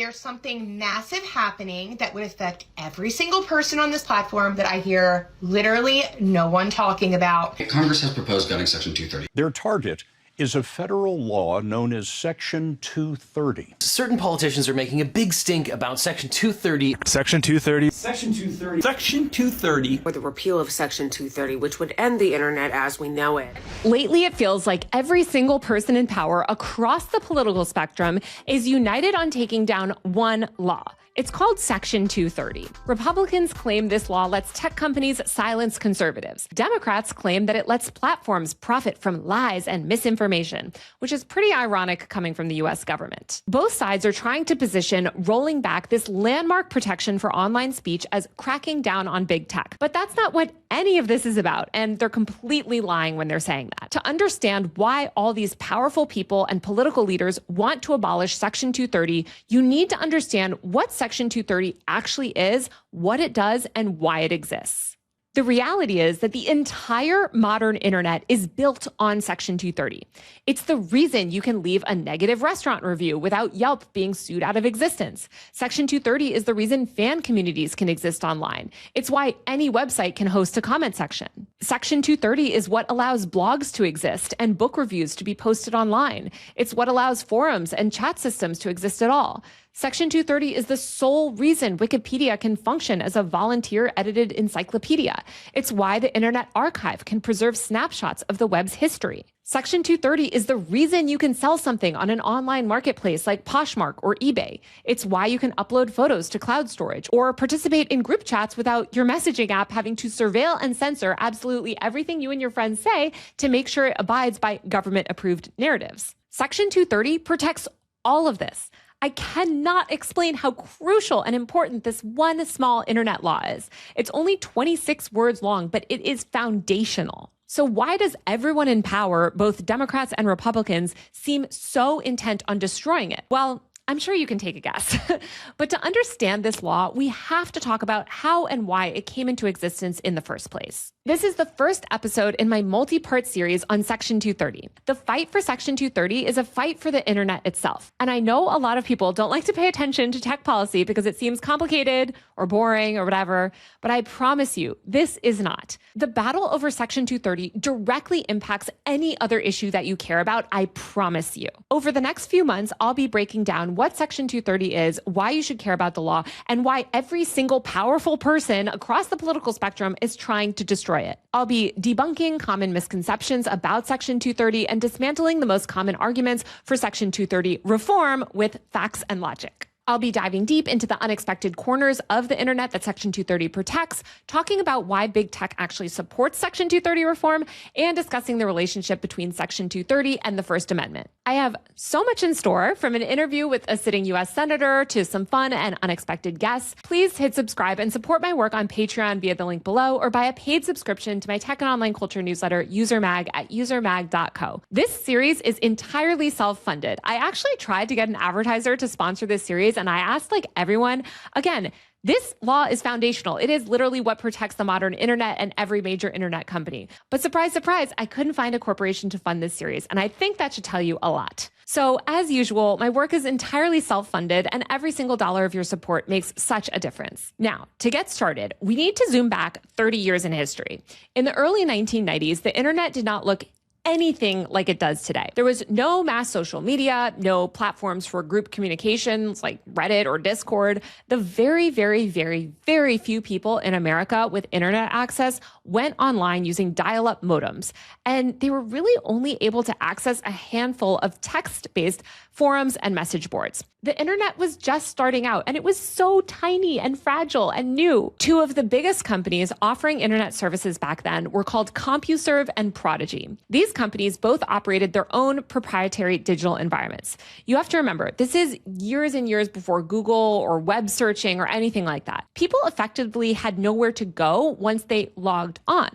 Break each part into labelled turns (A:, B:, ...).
A: there's something massive happening that would affect every single person on this platform that I hear literally no one talking about.
B: Congress has proposed gutting Section 230.
C: Their target is a federal law known as Section 230.
D: Certain politicians are making a big stink about Section 230.
E: Section 230.
F: Section 230.
E: Section 230.
G: Or the repeal of Section 230, which would end the internet as we know it.
H: Lately, it feels like every single person in power across the political spectrum is united on taking down one law. It's called Section 230. Republicans claim this law lets tech companies silence conservatives. Democrats claim that it lets platforms profit from lies and misinformation, which is pretty ironic coming from the US government. Both sides are trying to position rolling back this landmark protection for online speech as cracking down on big tech. But that's not what any of this is about, and they're completely lying when they're saying that. To understand why all these powerful people and political leaders want to abolish Section 230, you need to understand what Section 230 actually is, what it does, and why it exists. The reality is that the entire modern internet is built on Section 230. It's the reason you can leave a negative restaurant review without Yelp being sued out of existence. Section 230 is the reason fan communities can exist online. It's why any website can host a comment section. Section 230 is what allows blogs to exist and book reviews to be posted online. It's what allows forums and chat systems to exist at all. Section 230 is the sole reason Wikipedia can function as a volunteer-edited encyclopedia. It's why the Internet Archive can preserve snapshots of the web's history. Section 230 is the reason you can sell something on an online marketplace like Poshmark or eBay. It's why you can upload photos to cloud storage or participate in group chats without your messaging app having to surveil and censor absolutely everything you and your friends say to make sure it abides by government-approved narratives. Section 230 protects all of this. I cannot explain how crucial and important this one small internet law is. It's only 26 words long, but it is foundational. So why does everyone in power, both Democrats and Republicans, seem so intent on destroying it? Well, I'm sure you can take a guess. But to understand this law, we have to talk about how and why it came into existence in the first place. This is the first episode in my multi-part series on Section 230. The fight for Section 230 is a fight for the internet itself. And I know a lot of people don't like to pay attention to tech policy because it seems complicated or boring or whatever, but I promise you, this is not. The battle over Section 230 directly impacts any other issue that you care about, I promise you. Over the next few months, I'll be breaking down what Section 230 is, why you should care about the law, and why every single powerful person across the political spectrum is trying to destroy it. I'll be debunking common misconceptions about Section 230 and dismantling the most common arguments for Section 230 reform with facts and logic. I'll be diving deep into the unexpected corners of the internet that Section 230 protects, talking about why big tech actually supports Section 230 reform, and discussing the relationship between Section 230 and the First Amendment. I have so much in store, from an interview with a sitting U.S. senator to some fun and unexpected guests. Please hit subscribe and support my work on Patreon via the link below, or buy a paid subscription to my tech and online culture newsletter, UserMag, at usermag.co. This series is entirely self-funded. I actually tried to get an advertiser to sponsor this series, and I asked everyone, again, this law is foundational. It is literally what protects the modern internet and every major internet company. But surprise, surprise, I couldn't find a corporation to fund this series, and I think that should tell you a lot. So as usual, my work is entirely self-funded, and every single dollar of your support makes such a difference. Now, to get started, we need to zoom back 30 years in history. In the early 1990s, the internet did not look anything like it does today. There was no mass social media, no platforms for group communications like Reddit or Discord. The very, very, very, very few people in America with internet access went online using dial-up modems, and they were really only able to access a handful of text-based forums and message boards. The internet was just starting out, and it was so tiny and fragile and new. Two of the biggest companies offering internet services back then were called CompuServe and Prodigy. These companies both operated their own proprietary digital environments. You have to remember, this is years and years before Google or web searching or anything like that. People effectively had nowhere to go once they logged on.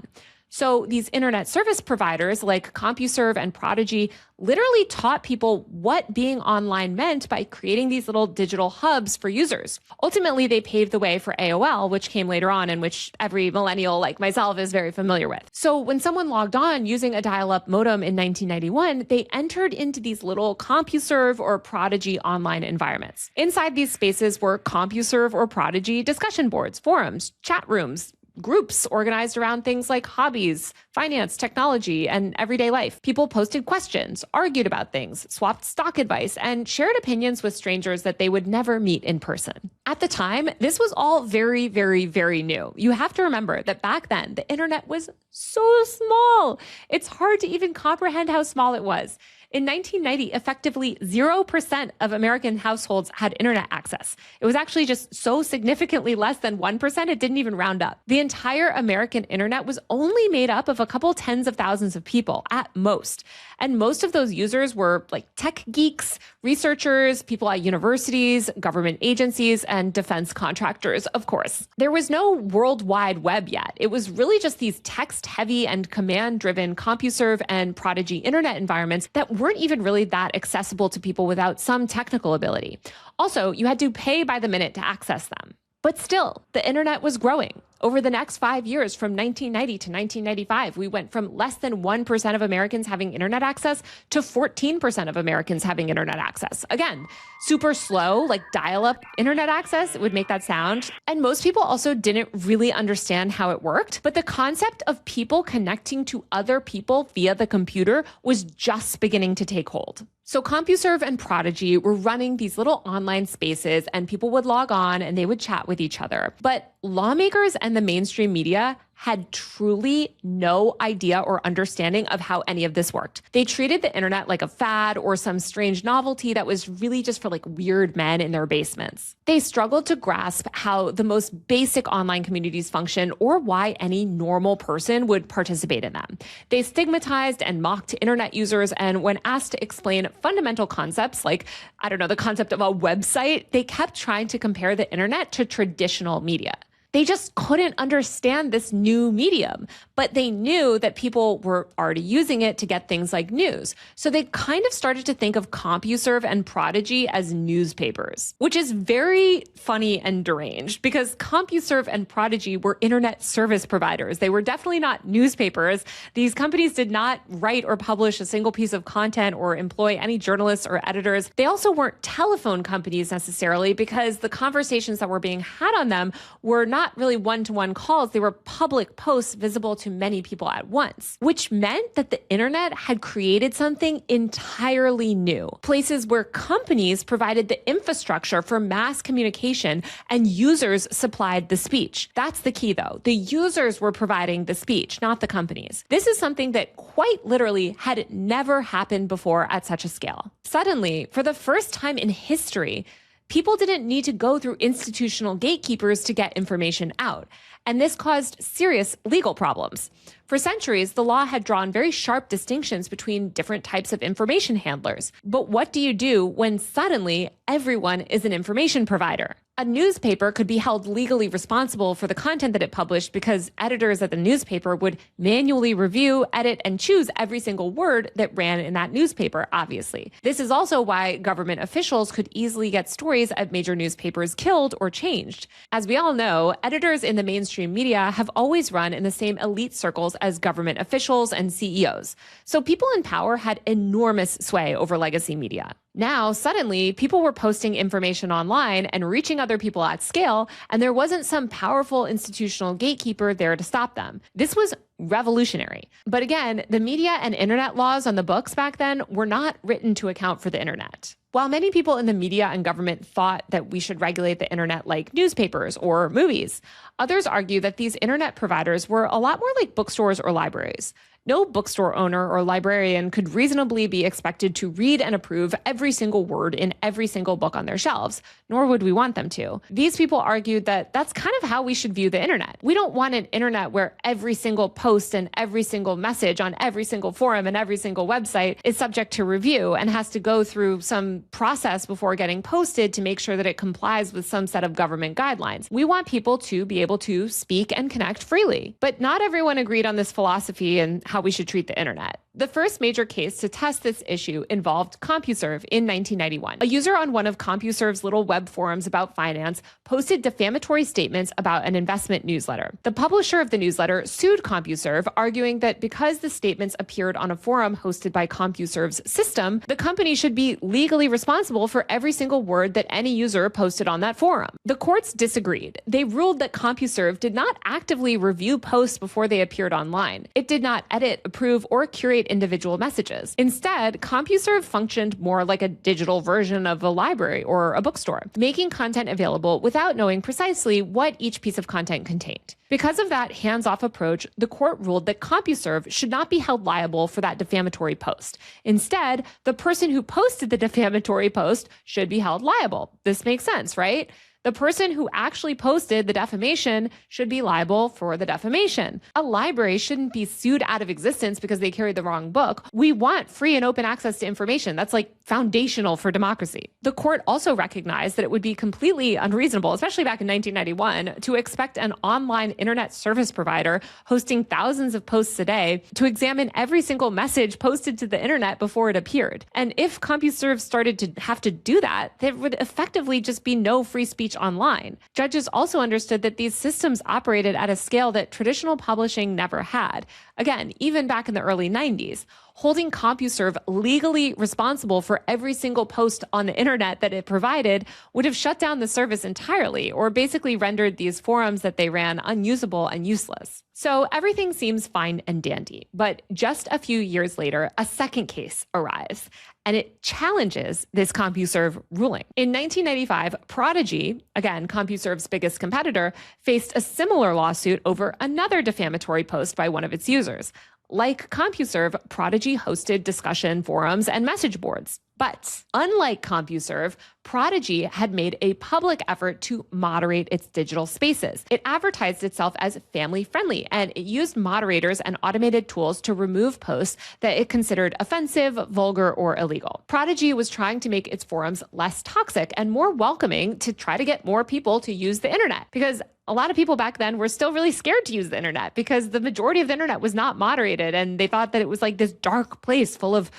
H: So these internet service providers like CompuServe and Prodigy literally taught people what being online meant by creating these little digital hubs for users. Ultimately, they paved the way for AOL, which came later on and which every millennial like myself is very familiar with. So when someone logged on using a dial-up modem in 1991, they entered into these little CompuServe or Prodigy online environments. Inside these spaces were CompuServe or Prodigy discussion boards, forums, chat rooms, groups organized around things like hobbies, finance, technology, and everyday life. People posted questions, argued about things, swapped stock advice, and shared opinions with strangers that they would never meet in person. At the time, this was all very, very, very new. You have to remember that back then, the internet was so small. It's hard to even comprehend how small it was. In 1990, effectively 0% of American households had internet access. It was actually just so significantly less than 1%, it didn't even round up. The entire American internet was only made up of a couple tens of thousands of people at most. And most of those users were like tech geeks, researchers, people at universities, government agencies, and defense contractors, of course. There was no World Wide Web yet. It was really just these text-heavy and command-driven CompuServe and Prodigy internet environments that weren't even really that accessible to people without some technical ability. Also, you had to pay by the minute to access them. But still, the internet was growing. Over the next 5 years, from 1990 to 1995, we went from less than 1% of Americans having internet access to 14% of Americans having internet access. Again, super slow, like dial-up internet access, it would make that sound. And most people also didn't really understand how it worked. But the concept of people connecting to other people via the computer was just beginning to take hold. So CompuServe and Prodigy were running these little online spaces, and people would log on and they would chat with each other. But lawmakers and the mainstream media had truly no idea or understanding of how any of this worked. They treated the internet like a fad or some strange novelty that was really just for like weird men in their basements. They struggled to grasp how the most basic online communities function or why any normal person would participate in them. They stigmatized and mocked internet users, and when asked to explain fundamental concepts like, the concept of a website, they kept trying to compare the internet to traditional media. They just couldn't understand this new medium, but they knew that people were already using it to get things like news. So they kind of started to think of CompuServe and Prodigy as newspapers, which is very funny and deranged because CompuServe and Prodigy were internet service providers. They were definitely not newspapers. These companies did not write or publish a single piece of content or employ any journalists or editors. They also weren't telephone companies necessarily because the conversations that were being had on them were not really one-to-one calls. They were public posts visible to many people at once, which meant that the internet had created something entirely new. Places where companies provided the infrastructure for mass communication and users supplied the speech. That's the key though. The users were providing the speech, not the companies. This is something that quite literally had never happened before at such a scale. Suddenly, for the first time in history, people didn't need to go through institutional gatekeepers to get information out, and this caused serious legal problems. For centuries, the law had drawn very sharp distinctions between different types of information handlers. But what do you do when suddenly everyone is an information provider? A newspaper could be held legally responsible for the content that it published because editors at the newspaper would manually review, edit, and choose every single word that ran in that newspaper, obviously. This is also why government officials could easily get stories at major newspapers killed or changed. As we all know, editors in the mainstream media have always run in the same elite circles as government officials and CEOs. So people in power had enormous sway over legacy media. Now, suddenly, people were posting information online and reaching other people at scale, and there wasn't some powerful institutional gatekeeper there to stop them. This was revolutionary. But again, the media and internet laws on the books back then were not written to account for the internet. While many people in the media and government thought that we should regulate the internet like newspapers or movies, others argue that these internet providers were a lot more like bookstores or libraries. No bookstore owner or librarian could reasonably be expected to read and approve every single word in every single book on their shelves, nor would we want them to. These people argued that that's kind of how we should view the internet. We don't want an internet where every single post and every single message on every single forum and every single website is subject to review and has to go through some process before getting posted to make sure that it complies with some set of government guidelines. We want people to be able to speak and connect freely. But not everyone agreed on this philosophy and how we should treat the internet. The first major case to test this issue involved CompuServe in 1991. A user on one of CompuServe's little web forums about finance posted defamatory statements about an investment newsletter. The publisher of the newsletter sued CompuServe, arguing that because the statements appeared on a forum hosted by CompuServe's system, the company should be legally responsible for every single word that any user posted on that forum. The courts disagreed. They ruled that CompuServe did not actively review posts before they appeared online. It did not edit, approve, or curate individual messages. Instead, CompuServe functioned more like a digital version of a library or a bookstore, making content available without knowing precisely what each piece of content contained. Because of that hands-off approach, the court ruled that CompuServe should not be held liable for that defamatory post. Instead, the person who posted the defamatory post should be held liable. This makes sense, right? The person who actually posted the defamation should be liable for the defamation. A library shouldn't be sued out of existence because they carried the wrong book. We want free and open access to information. That's like foundational for democracy. The court also recognized that it would be completely unreasonable, especially back in 1991, to expect an online internet service provider hosting thousands of posts a day to examine every single message posted to the internet before it appeared. And if CompuServe started to have to do that, there would effectively just be no free speech online. Judges also understood that these systems operated at a scale that traditional publishing never had. Again, even back in the early 90s, holding CompuServe legally responsible for every single post on the internet that it provided would have shut down the service entirely, or basically rendered these forums that they ran unusable and useless. So everything seems fine and dandy, but just a few years later, a second case arrives, and it challenges this CompuServe ruling. In 1995, Prodigy, again, CompuServe's biggest competitor, faced a similar lawsuit over another defamatory post by one of its users. Like CompuServe, Prodigy hosted discussion forums and message boards. But unlike CompuServe, Prodigy had made a public effort to moderate its digital spaces. It advertised itself as family-friendly, and it used moderators and automated tools to remove posts that it considered offensive, vulgar, or illegal. Prodigy was trying to make its forums less toxic and more welcoming to try to get more people to use the internet, because a lot of people back then were still really scared to use the internet because the majority of the internet was not moderated, and they thought that it was like this dark place full of,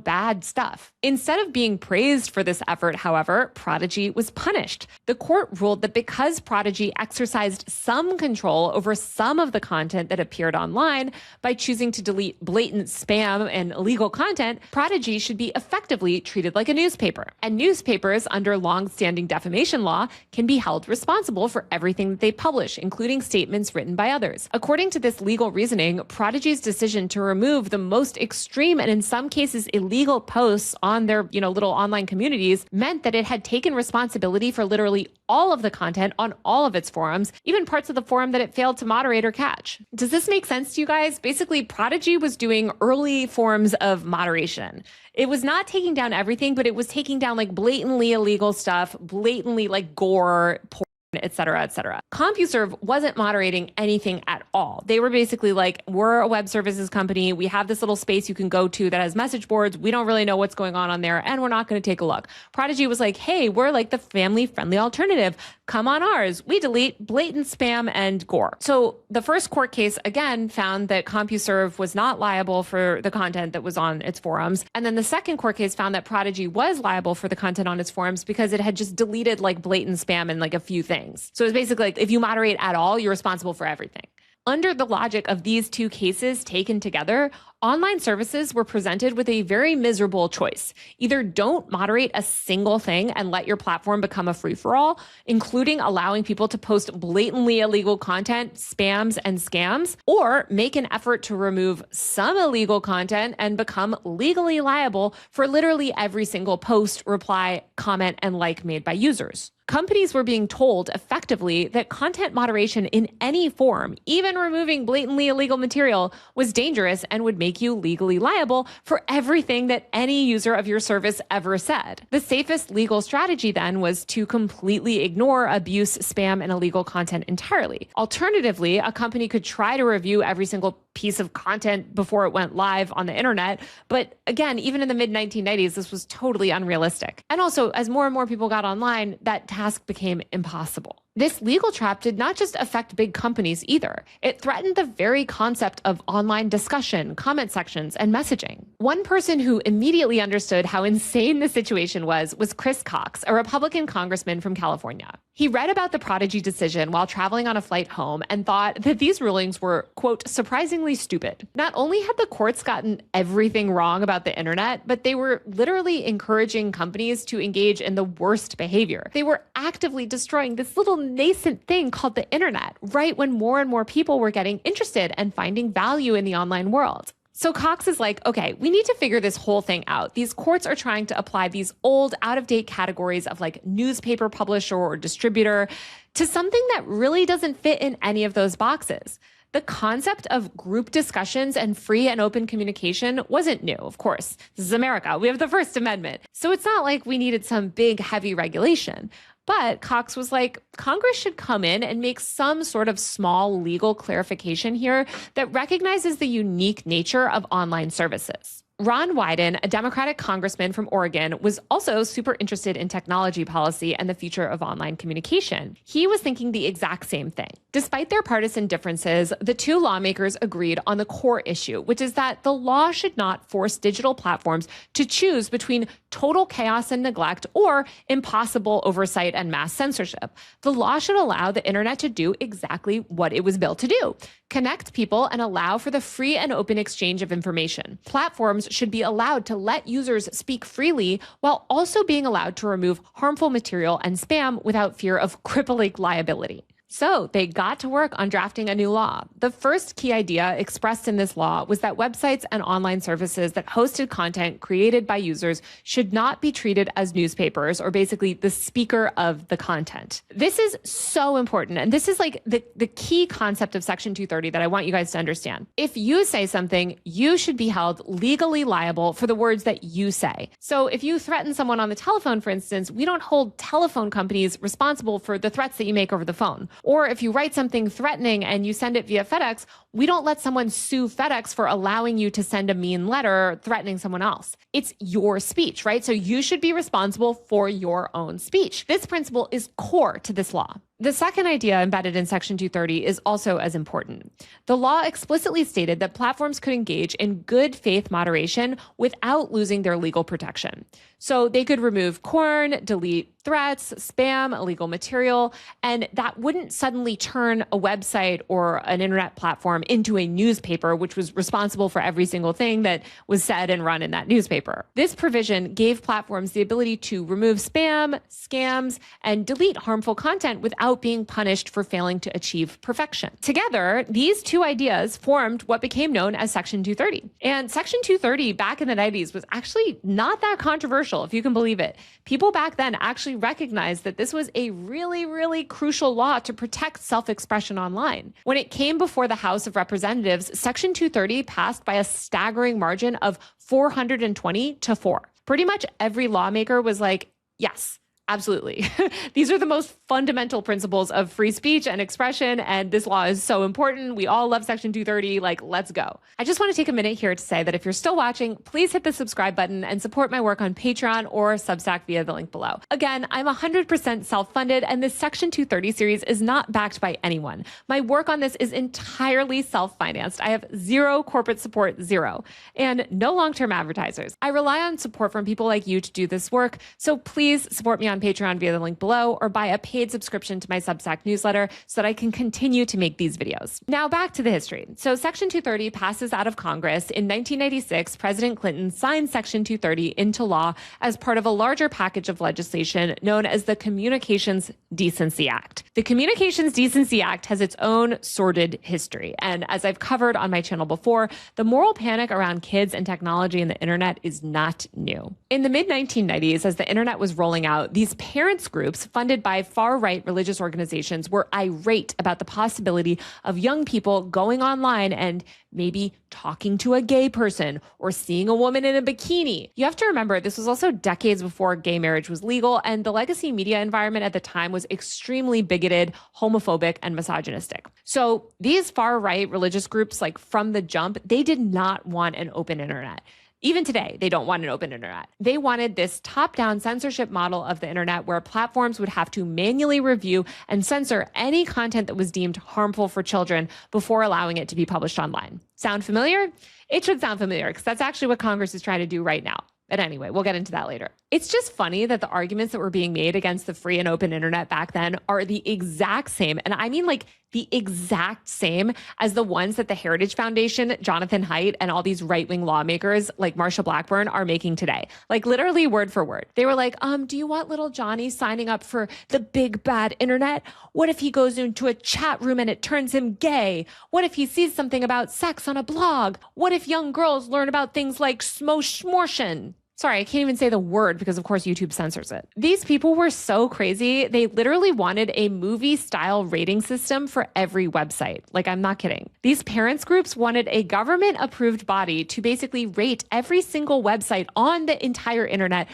H: bad stuff. Instead of being praised for this effort, however, Prodigy was punished. The court ruled that because Prodigy exercised some control over some of the content that appeared online by choosing to delete blatant spam and illegal content, Prodigy should be effectively treated like a newspaper. And newspapers, under long-standing defamation law, can be held responsible for everything that they publish, including statements written by others. According to this legal reasoning, Prodigy's decision to remove the most extreme and in some cases illegal posts on their, little online communities meant that it had taken responsibility for literally all of the content on all of its forums, even parts of the forum that it failed to moderate or catch. Does this make sense to you guys? Basically, Prodigy was doing early forms of moderation. It was not taking down everything, but it was taking down like blatantly illegal stuff, blatantly like gore, porn, et cetera, et cetera. CompuServe wasn't moderating anything at all. They were basically like, we're a web services company. We have this little space you can go to that has message boards. We don't really know what's going on there, and we're not going to take a look. Prodigy was like, hey, we're like the family-friendly alternative. Come on ours. We delete blatant spam and gore. So the first court case, again, found that CompuServe was not liable for the content that was on its forums. And then the second court case found that Prodigy was liable for the content on its forums because it had just deleted like blatant spam and like a few things. So it's basically like, if you moderate at all, you're responsible for everything. Under the logic of these two cases taken together, online services were presented with a very miserable choice. Either don't moderate a single thing and let your platform become a free-for-all, including allowing people to post blatantly illegal content, spams, and scams, or make an effort to remove some illegal content and become legally liable for literally every single post, reply, comment, and like made by users. Companies were being told effectively that content moderation in any form, even removing blatantly illegal material, was dangerous and would make make you legally liable for everything that any user of your service ever said. The safest legal strategy then was to completely ignore abuse, spam, and illegal content entirely. Alternatively, a company could try to review every single piece of content before it went live on the internet. But again, even in the mid-1990s, this was totally unrealistic. And also, as more and more people got online, that task became impossible. This legal trap did not just affect big companies either. It threatened the very concept of online discussion, comment sections, and messaging. One person who immediately understood how insane the situation was Chris Cox, a Republican congressman from California. He read about the Prodigy decision while traveling on a flight home and thought that these rulings were, quote, surprisingly stupid. Not only had the courts gotten everything wrong about the internet, but they were literally encouraging companies to engage in the worst behavior. They were actively destroying this little nascent thing called the internet, right when more and more people were getting interested and finding value in the online world. So Cox is like, okay, we need to figure this whole thing out. These courts are trying to apply these old, out-of-date categories of like newspaper publisher or distributor to something that really doesn't fit in any of those boxes. The concept of group discussions and free and open communication wasn't new, of course. This is America. We have the First Amendment. So it's not like we needed some big, heavy regulation. But Cox was like, Congress should come in and make some sort of small legal clarification here that recognizes the unique nature of online services. Ron Wyden, a Democratic congressman from Oregon, was also super interested in technology policy and the future of online communication. He was thinking the exact same thing. Despite their partisan differences, the two lawmakers agreed on the core issue, which is that the law should not force digital platforms to choose between total chaos and neglect or impossible oversight and mass censorship. The law should allow the internet to do exactly what it was built to do: connect people and allow for the free and open exchange of information. Platforms should be allowed to let users speak freely while also being allowed to remove harmful material and spam without fear of crippling liability. So they got to work on drafting a new law. The first key idea expressed in this law was that websites and online services that hosted content created by users should not be treated as newspapers, or basically the speaker of the content. This is so important. And this is like the key concept of Section 230 that I want you guys to understand. If you say something, you should be held legally liable for the words that you say. So if you threaten someone on the telephone, for instance, we don't hold telephone companies responsible for the threats that you make over the phone. Or if you write something threatening and you send it via FedEx, we don't let someone sue FedEx for allowing you to send a mean letter threatening someone else. It's your speech, right? So you should be responsible for your own speech. This principle is core to this law. The second idea embedded in Section 230 is also as important. The law explicitly stated that platforms could engage in good faith moderation without losing their legal protection. So they could remove corn, delete threats, spam, illegal material, and that wouldn't suddenly turn a website or an internet platform into a newspaper, which was responsible for every single thing that was said and run in that newspaper. This provision gave platforms the ability to remove spam, scams, and delete harmful content without being punished for failing to achieve perfection. Together, these two ideas formed what became known as Section 230. And Section 230 back in the 90s was actually not that controversial, if you can believe it. People back then actually recognized that this was a really, really crucial law to protect self-expression online. When it came before the House of Representatives, Section 230 passed by a staggering margin of 420 to 4. Pretty much every lawmaker was like, yes, absolutely. These are the most fundamental principles of free speech and expression, and this law is so important. We all love Section 230. Like, let's go. I just want to take a minute here to say that if you're still watching, please hit the subscribe button and support my work on Patreon or Substack via the link below. Again, I'm 100% self-funded, and this Section 230 series is not backed by anyone. My work on this is entirely self-financed. I have zero corporate support, zero, and no long-term advertisers. I rely on support from people like you to do this work, so please support me on Patreon via the link below, or buy a paid subscription to my Substack newsletter so that I can continue to make these videos. Now back to the history. So Section 230 passes out of Congress. In 1996, President Clinton signed Section 230 into law as part of a larger package of legislation known as the Communications Decency Act. The Communications Decency Act has its own sordid history. And as I've covered on my channel before, the moral panic around kids and technology and the internet is not new. In the mid-1990s, as the internet was rolling out, these parents groups funded by far-right religious organizations were irate about the possibility of young people going online and maybe talking to a gay person or seeing a woman in a bikini. You have to remember, this was also decades before gay marriage was legal, and the legacy media environment at the time was extremely bigoted, homophobic, and misogynistic. So these far-right religious groups, like from the jump, they did not want an open internet. Even today, they don't want an open internet. They wanted this top-down censorship model of the internet where platforms would have to manually review and censor any content that was deemed harmful for children before allowing it to be published online. Sound familiar? It should sound familiar because that's actually what Congress is trying to do right now. But anyway, we'll get into that later. It's just funny that the arguments that were being made against the free and open internet back then are the exact same, and I mean like the exact same as the ones that the Heritage Foundation, Jonathan Haidt, and all these right-wing lawmakers like Marsha Blackburn are making today. Like literally word for word. They were like, do you want little Johnny signing up for the big bad internet? What if he goes into a chat room and it turns him gay? What if he sees something about sex on a blog? What if young girls learn about things like smosh-smortion? Sorry, I can't even say the word because, of course, YouTube censors it. These people were so crazy. They literally wanted a movie-style rating system for every website. Like, I'm not kidding. These parents groups wanted a government-approved body to basically rate every single website on the entire internet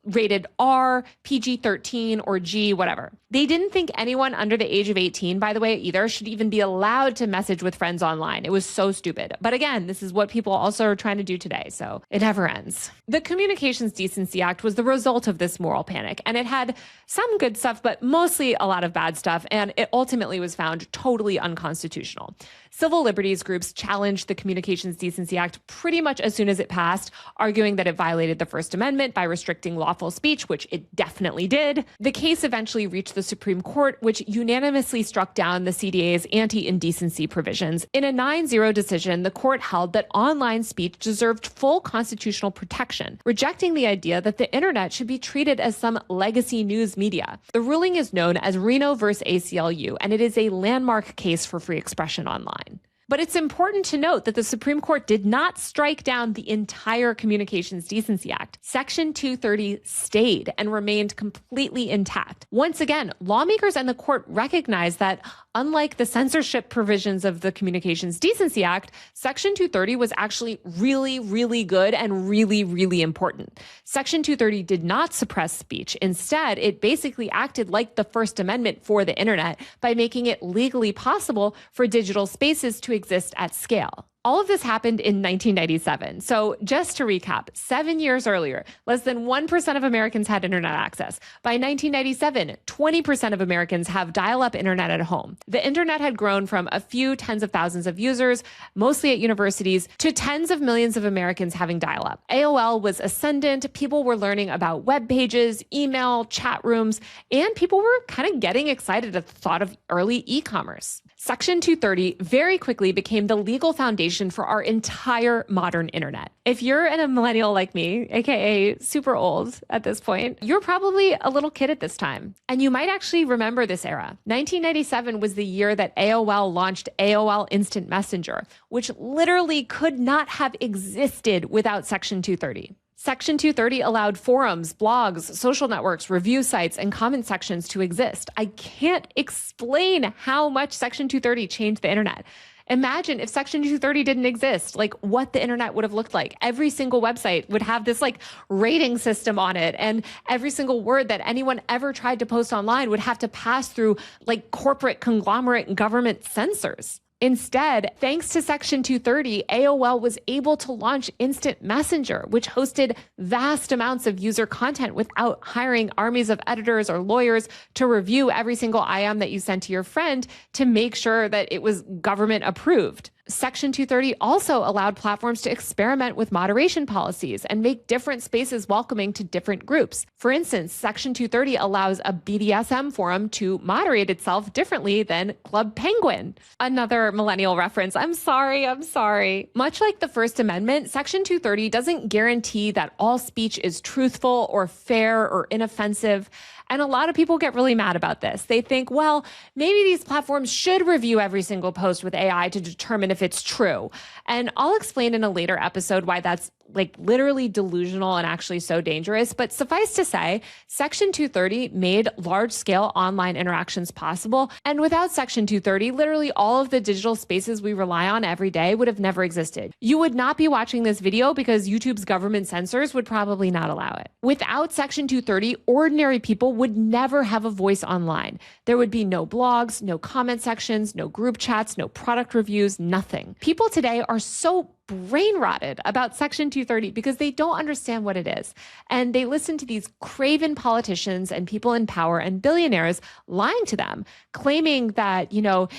H: rated R, PG-13, or G, whatever. They didn't think anyone under the age of 18, by the way, either, should even be allowed to message with friends online. It was so stupid. But again, this is what people also are trying to do today, so it never ends. The Communications Decency Act was the result of this moral panic, and it had some good stuff, but mostly a lot of bad stuff, and it ultimately was found totally unconstitutional. Civil liberties groups challenged the Communications Decency Act pretty much as soon as it passed, arguing that it violated the First Amendment by restricting lawful speech, which it definitely did. The case eventually reached the Supreme Court, which unanimously struck down the CDA's anti-indecency provisions. In a 9-0 decision, the court held that online speech deserved full constitutional protection, rejecting the idea that the internet should be treated as some legacy news media. The ruling is known as Reno versus ACLU, and it is a landmark case for free expression online. But it's important to note that the Supreme Court did not strike down the entire Communications Decency Act. Section 230 stayed and remained completely intact. Once again, lawmakers and the court recognized that unlike the censorship provisions of the Communications Decency Act, Section 230 was actually really, really good and really, really important. Section 230 did not suppress speech. Instead, it basically acted like the First Amendment for the internet by making it legally possible for digital spaces to exist at scale. All of this happened in 1997. So just to recap, 7 years earlier, less than 1% of Americans had internet access. By 1997, 20% of Americans have dial-up internet at home. The internet had grown from a few tens of thousands of users, mostly at universities, to tens of millions of Americans having dial-up. AOL was ascendant. People were learning about web pages, email, chat rooms, and people were kind of getting excited at the thought of early e-commerce. Section 230 very quickly became the legal foundation for our entire modern internet. If you're a millennial like me, aka super old at this point, you're probably a little kid at this time. And you might actually remember this era. 1997 was the year that AOL launched AOL Instant Messenger, which literally could not have existed without Section 230. Section 230 allowed forums, blogs, social networks, review sites, and comment sections to exist. I can't explain how much Section 230 changed the internet. Imagine if Section 230 didn't exist, like what the internet would have looked like. Every single website would have this like rating system on it, and every single word that anyone ever tried to post online would have to pass through like corporate conglomerate government censors. Instead, thanks to Section 230, AOL was able to launch Instant Messenger, which hosted vast amounts of user content without hiring armies of editors or lawyers to review every single IM that you sent to your friend to make sure that it was government approved. Section 230 also allowed platforms to experiment with moderation policies and make different spaces welcoming to different groups. For instance, Section 230 allows a BDSM forum to moderate itself differently than Club Penguin. Another millennial reference. I'm sorry. Much like the First Amendment, Section 230 doesn't guarantee that all speech is truthful or fair or inoffensive. And a lot of people get really mad about this. They think, well, maybe these platforms should review every single post with AI to determine if it's true. And I'll explain in a later episode why that's like literally delusional and actually so dangerous. But suffice to say, Section 230 made large-scale online interactions possible. And without Section 230, literally all of the digital spaces we rely on every day would have never existed. You would not be watching this video because YouTube's government censors would probably not allow it. Without Section 230, ordinary people would never have a voice online. There would be no blogs, no comment sections, no group chats, no product reviews, nothing. People today are so brain rotted about Section 230 because they don't understand what it is. And they listen to these craven politicians and people in power and billionaires lying to them, claiming that,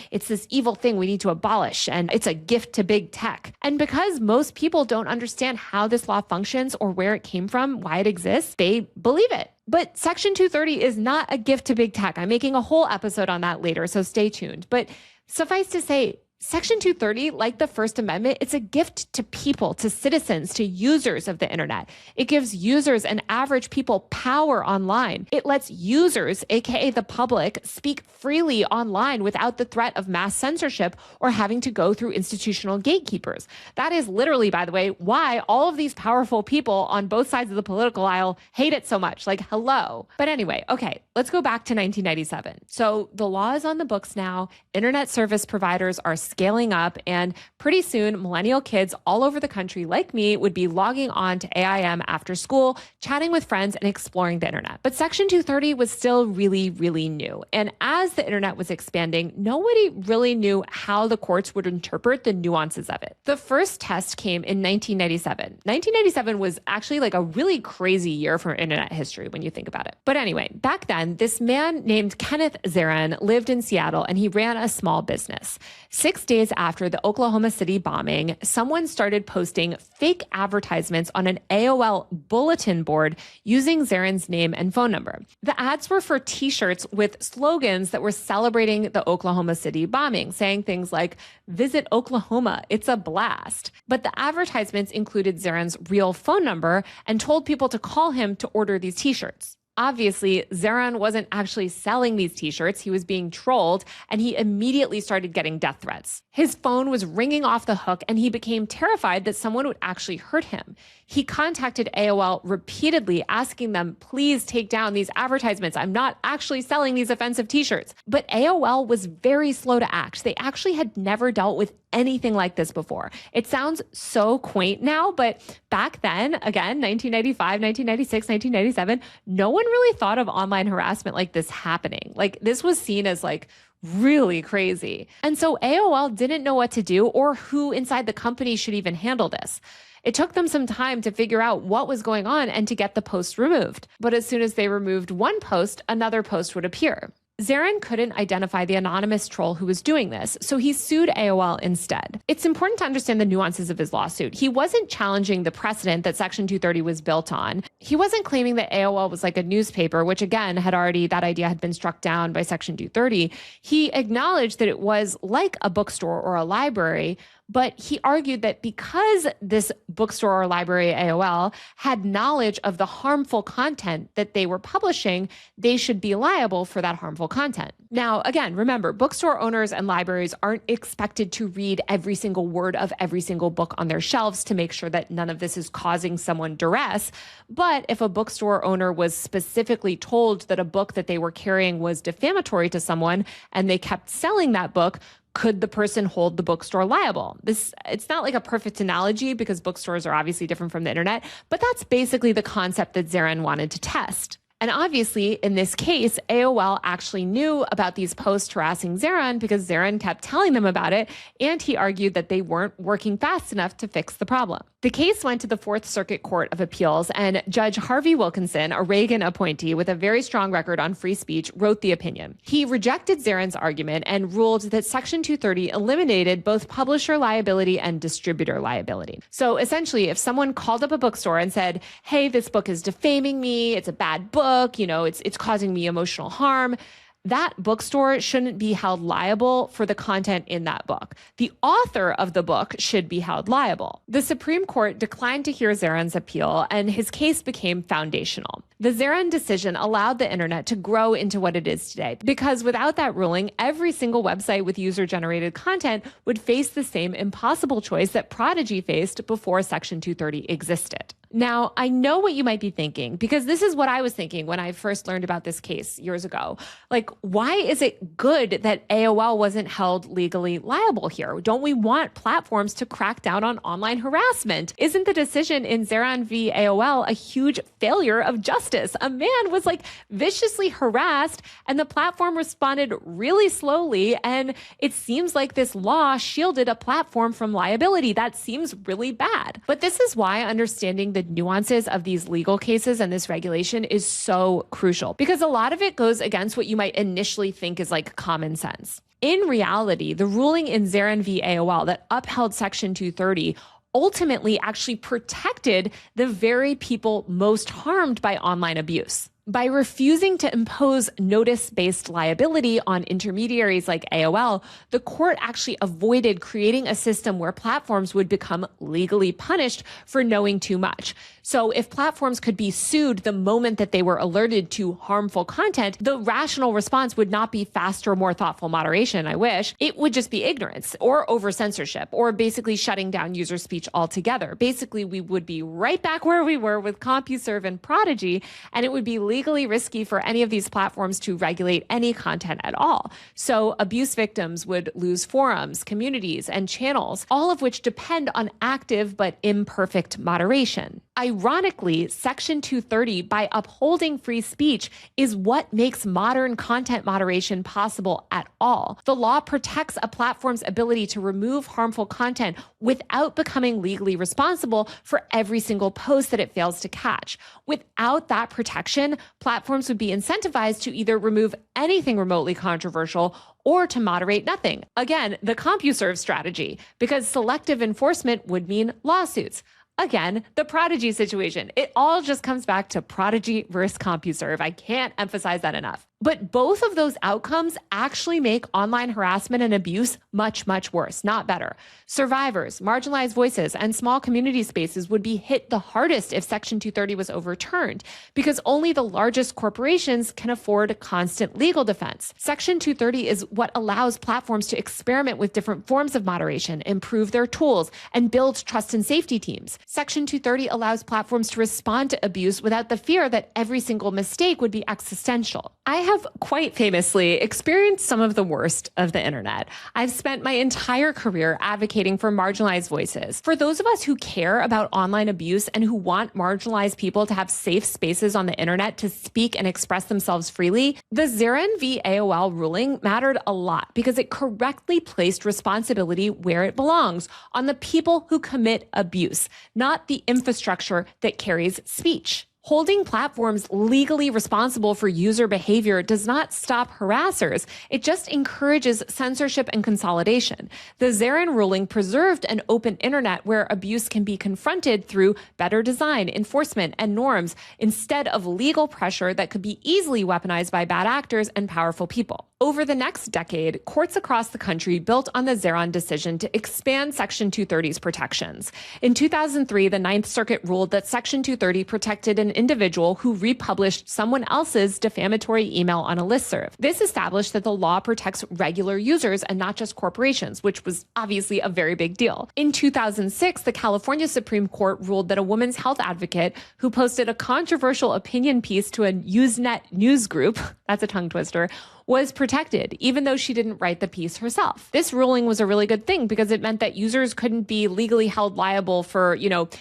H: it's this evil thing we need to abolish and it's a gift to big tech. And because most people don't understand how this law functions or where it came from, why it exists, they believe it. But Section 230 is not a gift to big tech. I'm making a whole episode on that later, so stay tuned. But suffice to say, Section 230, like the First Amendment, it's a gift to people, to citizens, to users of the internet. It gives users and average people power online. It lets users, aka the public, speak freely online without the threat of mass censorship or having to go through institutional gatekeepers. That is literally, by the way, why all of these powerful people on both sides of the political aisle hate it so much. Like, hello. But anyway, okay, let's go back to 1997. So the law is on the books now. Internet service providers are scaling up, and pretty soon millennial kids all over the country like me would be logging on to AIM after school, chatting with friends and exploring the internet. But Section 230 was still really, really new. And as the internet was expanding, nobody really knew how the courts would interpret the nuances of it. The first test came in 1997. 1997 was actually like a really crazy year for internet history when you think about it. But anyway, back then, this man named Kenneth Zeran lived in Seattle and he ran a small business. 6 days after the Oklahoma City bombing, someone started posting fake advertisements on an AOL bulletin board using Zeran's name and phone number. The ads were for t-shirts with slogans that were celebrating the Oklahoma City bombing, saying things like, "Visit Oklahoma, it's a blast." But the advertisements included Zeran's real phone number and told people to call him to order these t-shirts. Obviously, Zeran wasn't actually selling these t-shirts. He was being trolled, and he immediately started getting death threats. His phone was ringing off the hook, and he became terrified that someone would actually hurt him. He contacted AOL repeatedly, asking them, please take down these advertisements. I'm not actually selling these offensive t-shirts. But AOL was very slow to act. They actually had never dealt with anything like this before. It sounds so quaint now, but back then, again, 1995, 1996, 1997, no one really thought of online harassment like this happening. Like, this was seen as like really crazy. And so AOL didn't know what to do or who inside the company should even handle this. It took them some time to figure out what was going on and to get the post removed. But as soon as they removed one post, another post would appear. Zeran couldn't identify the anonymous troll who was doing this, so he sued AOL instead. It's important to understand the nuances of his lawsuit. He wasn't challenging the precedent that Section 230 was built on. He wasn't claiming that AOL was like a newspaper, which again, that idea had been struck down by Section 230. He acknowledged that it was like a bookstore or a library, but he argued that because this bookstore or library, AOL, had knowledge of the harmful content that they were publishing, they should be liable for that harmful content. Now, again, remember, bookstore owners and libraries aren't expected to read every single word of every single book on their shelves to make sure that none of this is causing someone duress. But if a bookstore owner was specifically told that a book that they were carrying was defamatory to someone and they kept selling that book, could the person hold the bookstore liable? It's not like a perfect analogy because bookstores are obviously different from the internet, but that's basically the concept that Zeran wanted to test. And obviously, in this case, AOL actually knew about these posts harassing Zeran because Zeran kept telling them about it, and he argued that they weren't working fast enough to fix the problem. The case went to the Fourth Circuit Court of Appeals, and Judge Harvey Wilkinson, a Reagan appointee with a very strong record on free speech, wrote the opinion. He rejected Zeran's argument and ruled that Section 230 eliminated both publisher liability and distributor liability. So essentially, if someone called up a bookstore and said, hey, this book is defaming me, it's a bad book, it's causing me emotional harm, that bookstore shouldn't be held liable for the content in that book. The author of the book should be held liable. The Supreme Court declined to hear Zeran's appeal, and his case became foundational. The Zeran decision allowed the internet to grow into what it is today, because without that ruling, every single website with user-generated content would face the same impossible choice that Prodigy faced before Section 230 existed. Now, I know what you might be thinking, because this is what I was thinking when I first learned about this case years ago. Like, why is it good that AOL wasn't held legally liable here? Don't we want platforms to crack down on online harassment? Isn't the decision in Zeran v. AOL a huge failure of justice? A man was viciously harassed, and the platform responded really slowly, and it seems like this law shielded a platform from liability. That seems really bad. But this is why understanding the nuances of these legal cases and this regulation is so crucial, because a lot of it goes against what you might initially think is common sense. In reality, the ruling in Zeran v. AOL that upheld Section 230 ultimately actually protected the very people most harmed by online abuse. By refusing to impose notice-based liability on intermediaries like AOL, the court actually avoided creating a system where platforms would become legally punished for knowing too much. So if platforms could be sued the moment that they were alerted to harmful content, the rational response would not be faster, more thoughtful moderation, I wish. It would just be ignorance or over-censorship or basically shutting down user speech altogether. Basically, we would be right back where we were with CompuServe and Prodigy, and it would be legally risky for any of these platforms to regulate any content at all. So abuse victims would lose forums, communities, and channels, all of which depend on active but imperfect moderation. Ironically, Section 230, by upholding free speech, is what makes modern content moderation possible at all. The law protects a platform's ability to remove harmful content without becoming legally responsible for every single post that it fails to catch. Without that protection, platforms would be incentivized to either remove anything remotely controversial or to moderate nothing. Again, the CompuServe strategy, because selective enforcement would mean lawsuits. Again, the Prodigy situation. It all just comes back to Prodigy versus CompuServe. I can't emphasize that enough. But both of those outcomes actually make online harassment and abuse much, much worse, not better. Survivors, marginalized voices, and small community spaces would be hit the hardest if Section 230 was overturned, because only the largest corporations can afford constant legal defense. Section 230 is what allows platforms to experiment with different forms of moderation, improve their tools, and build trust and safety teams. Section 230 allows platforms to respond to abuse without the fear that every single mistake would be existential. I have quite famously experienced some of the worst of the internet. I've spent my entire career advocating for marginalized voices. For those of us who care about online abuse and who want marginalized people to have safe spaces on the internet to speak and express themselves freely, the Zeran v. AOL ruling mattered a lot because it correctly placed responsibility where it belongs, on the people who commit abuse, not the infrastructure that carries speech. Holding platforms legally responsible for user behavior does not stop harassers. It just encourages censorship and consolidation. The Zeran ruling preserved an open internet where abuse can be confronted through better design, enforcement, and norms, instead of legal pressure that could be easily weaponized by bad actors and powerful people. Over the next decade, courts across the country built on the Zeran decision to expand Section 230's protections. In 2003, the Ninth Circuit ruled that Section 230 protected an individual who republished someone else's defamatory email on a listserv. This established that the law protects regular users and not just corporations, which was obviously a very big deal. In 2006, the California Supreme Court ruled that a women's health advocate who posted a controversial opinion piece to a Usenet news group, that's a tongue twister, was protected, even though she didn't write the piece herself. This ruling was a really good thing because it meant that users couldn't be legally held liable for,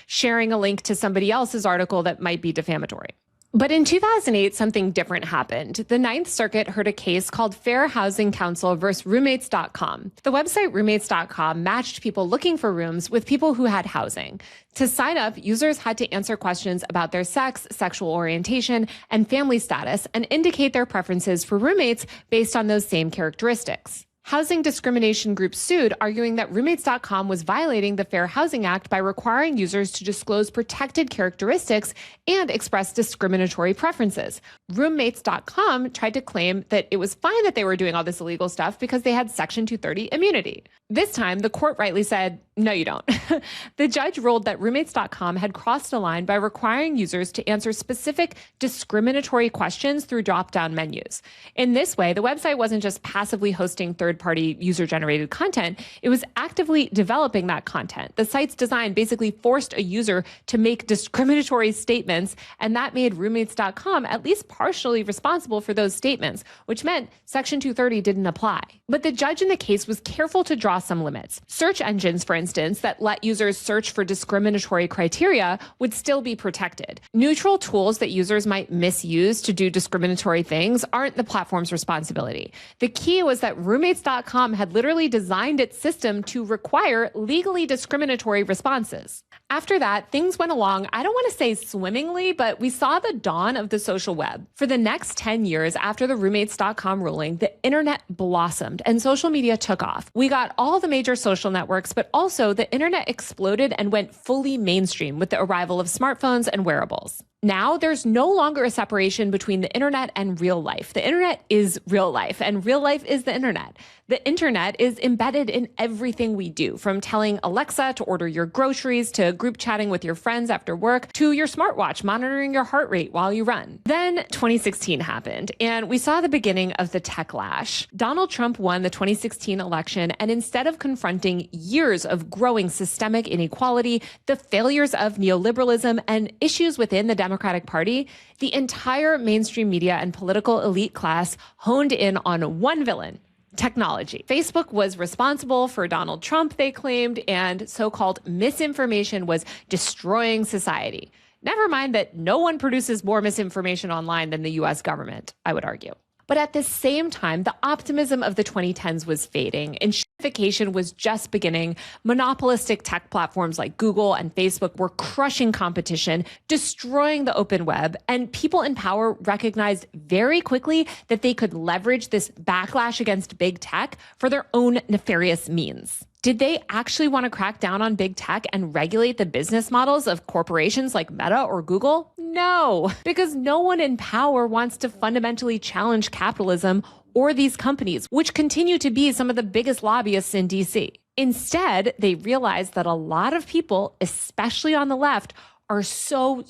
H: sharing a link to somebody else's article that might be defamatory. But in 2008, something different happened. The Ninth Circuit heard a case called Fair Housing Council versus Roommates.com. The website Roommates.com matched people looking for rooms with people who had housing. To sign up, users had to answer questions about their sex, sexual orientation, and family status, and indicate their preferences for roommates based on those same characteristics. Housing discrimination groups sued, arguing that Roommates.com was violating the Fair Housing Act by requiring users to disclose protected characteristics and express discriminatory preferences. Roommates.com tried to claim that it was fine that they were doing all this illegal stuff because they had Section 230 immunity. This time, the court rightly said, no, you don't. The judge ruled that Roommates.com had crossed a line by requiring users to answer specific discriminatory questions through drop-down menus. In this way, the website wasn't just passively hosting third-party user-generated content, it was actively developing that content. The site's design basically forced a user to make discriminatory statements, and that made Roommates.com at least partially responsible for those statements, which meant Section 230 didn't apply. But the judge in the case was careful to draw some limits. Search engines, for instance, that let users search for discriminatory criteria would still be protected. Neutral tools that users might misuse to do discriminatory things aren't the platform's responsibility. The key was that Roommates.com had literally designed its system to require legally discriminatory responses. After that, things went along, I don't want to say swimmingly, but we saw the dawn of the social web. For the next 10 years after the Roommates.com ruling, the internet blossomed and social media took off. We got all the major social networks, but also the internet exploded and went fully mainstream with the arrival of smartphones and wearables. Now, there's no longer a separation between the internet and real life. The internet is real life, and real life is the internet. The internet is embedded in everything we do, from telling Alexa to order your groceries, to group chatting with your friends after work, to your smartwatch monitoring your heart rate while you run. Then 2016 happened, and we saw the beginning of the techlash. Donald Trump won the 2016 election, and instead of confronting years of growing systemic inequality, the failures of neoliberalism, and issues within the Democratic Party, the entire mainstream media and political elite class honed in on one villain: technology. Facebook was responsible for Donald Trump, they claimed, and so-called misinformation was destroying society. Never mind that no one produces more misinformation online than the US government, I would argue. But at the same time, the optimism of the 2010s was fading. Enshrification was just beginning. Monopolistic tech platforms like Google and Facebook were crushing competition, destroying the open web, and people in power recognized very quickly that they could leverage this backlash against big tech for their own nefarious means. Did they actually want to crack down on big tech and regulate the business models of corporations like Meta or Google? No, because no one in power wants to fundamentally challenge capitalism or these companies, which continue to be some of the biggest lobbyists in DC. Instead, they realized that a lot of people, especially on the left, are so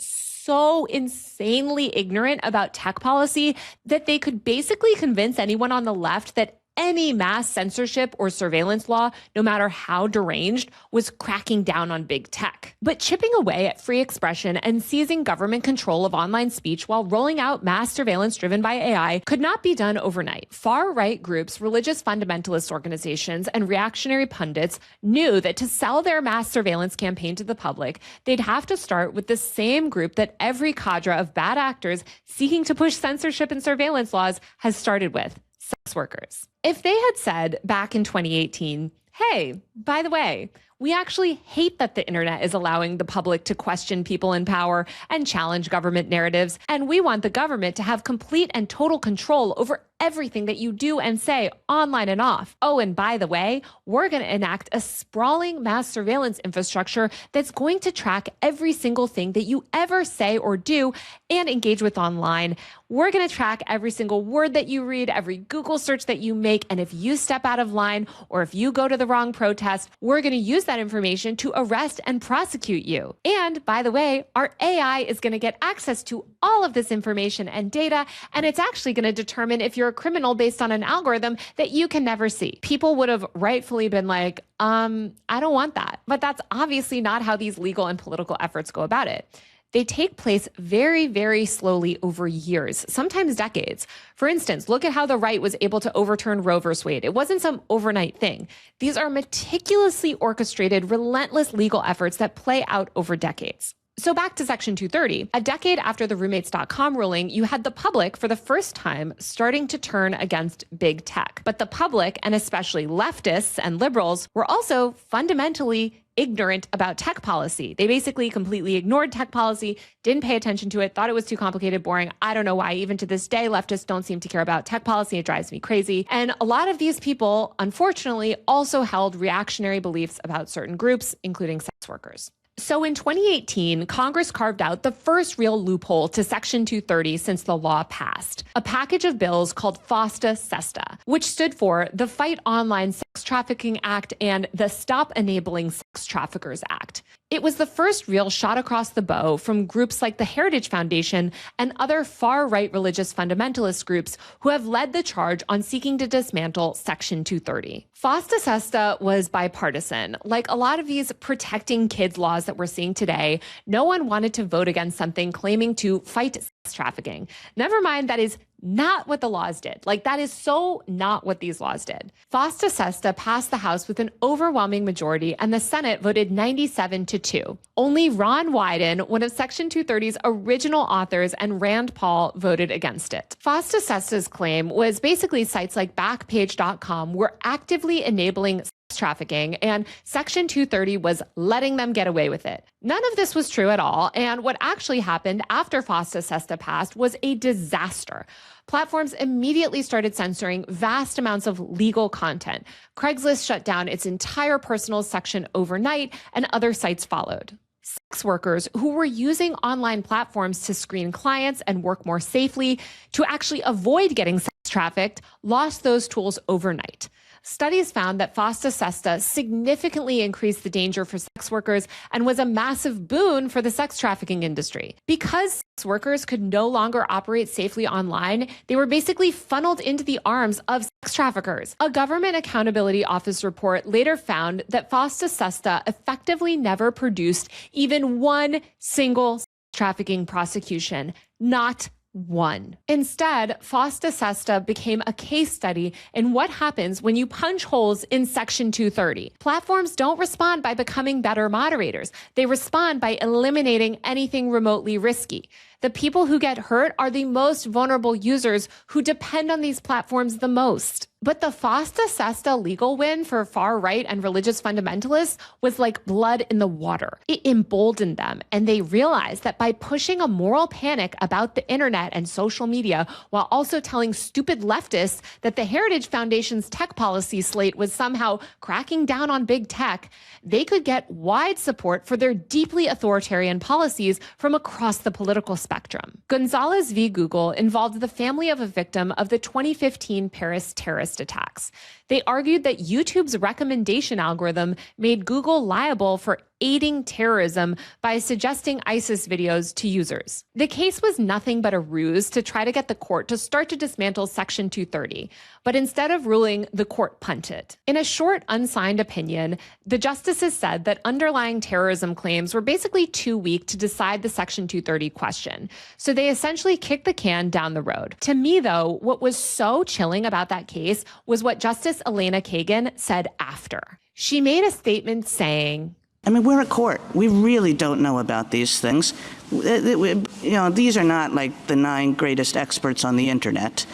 H: insanely ignorant about tech policy that they could basically convince anyone on the left that any mass censorship or surveillance law, no matter how deranged, was cracking down on big tech. But chipping away at free expression and seizing government control of online speech while rolling out mass surveillance driven by AI could not be done overnight. Far-right groups, religious fundamentalist organizations, and reactionary pundits knew that to sell their mass surveillance campaign to the public, they'd have to start with the same group that every cadre of bad actors seeking to push censorship and surveillance laws has started with: sex workers. If they had said back in 2018, hey, by the way, we actually hate that the internet is allowing the public to question people in power and challenge government narratives, and we want the government to have complete and total control over everything that you do and say online and off. Oh, and by the way, we're going to enact a sprawling mass surveillance infrastructure that's going to track every single thing that you ever say or do and engage with online. We're going to track every single word that you read, every Google search that you make, and if you step out of line or if you go to the wrong protest, we're going to use that information to arrest and prosecute you. And by the way, our AI is going to get access to all of this information and data, and it's actually going to determine if you're a criminal based on an algorithm that you can never see. People would have rightfully been like, I don't want that. But that's obviously not how these legal and political efforts go about it. They take place very, very slowly over years, sometimes decades. For instance, look at how the right was able to overturn Roe v. Wade. It wasn't some overnight thing. These are meticulously orchestrated, relentless legal efforts that play out over decades. So back to Section 230, a decade after the Roommates.com ruling, you had the public for the first time starting to turn against big tech. But the public, and especially leftists and liberals, were also fundamentally ignorant about tech policy. They basically completely ignored tech policy, didn't pay attention to it, thought it was too complicated, boring. I don't know why. Even to this day, leftists don't seem to care about tech policy. It drives me crazy. And a lot of these people, unfortunately, also held reactionary beliefs about certain groups, including sex workers. So in 2018, Congress carved out the first real loophole to Section 230 since the law passed, a package of bills called FOSTA-SESTA, which stood for the Fight Online Sex Trafficking Act and the Stop Enabling Sex Traffickers Act. It was the first real shot across the bow from groups like the Heritage Foundation and other far-right religious fundamentalist groups who have led the charge on seeking to dismantle Section 230. FOSTA-SESTA was bipartisan. Like a lot of these protecting kids laws that we're seeing today, no one wanted to vote against something claiming to fight sex trafficking. Never mind, that is not what the laws did. Like, that is so not what these laws did. FOSTA-SESTA passed the House with an overwhelming majority, and the Senate voted 97-2. Only Ron Wyden, one of Section 230's original authors, and Rand Paul voted against it. FOSTA-SESTA's claim was basically sites like Backpage.com were actively enabling sex trafficking, and Section 230 was letting them get away with it. None of this was true at all, and what actually happened after FOSTA-SESTA passed was a disaster. Platforms immediately started censoring vast amounts of legal content. Craigslist shut down its entire personal section overnight, and other sites followed. Sex workers who were using online platforms to screen clients and work more safely to actually avoid getting sex trafficked lost those tools overnight. Studies found that FOSTA-SESTA significantly increased the danger for sex workers and was a massive boon for the sex trafficking industry. Because sex workers could no longer operate safely online, they were basically funneled into the arms of sex traffickers. A Government Accountability Office report later found that FOSTA-SESTA effectively never produced even one single sex trafficking prosecution, not one. Instead, FOSTA-SESTA became a case study in what happens when you punch holes in Section 230. Platforms don't respond by becoming better moderators. They respond by eliminating anything remotely risky. The people who get hurt are the most vulnerable users who depend on these platforms the most. But the FOSTA-SESTA legal win for far-right and religious fundamentalists was like blood in the water. It emboldened them, and they realized that by pushing a moral panic about the internet and social media while also telling stupid leftists that the Heritage Foundation's tech policy slate was somehow cracking down on big tech, they could get wide support for their deeply authoritarian policies from across the political spectrum. Gonzalez v. Google involved the family of a victim of the 2015 Paris terrorist attacks. They argued that YouTube's recommendation algorithm made Google liable for aiding terrorism by suggesting ISIS videos to users. The case was nothing but a ruse to try to get the court to start to dismantle Section 230, but instead of ruling, the court punted. In a short, unsigned opinion, the justices said that underlying terrorism claims were basically too weak to decide the Section 230 question, so they essentially kicked the can down the road. To me, though, what was so chilling about that case was what Justice Elena Kagan said after. She made a statement saying,
F: I mean, we're a court. We really don't know about these things. You know, these are not like the 9 greatest experts on the internet.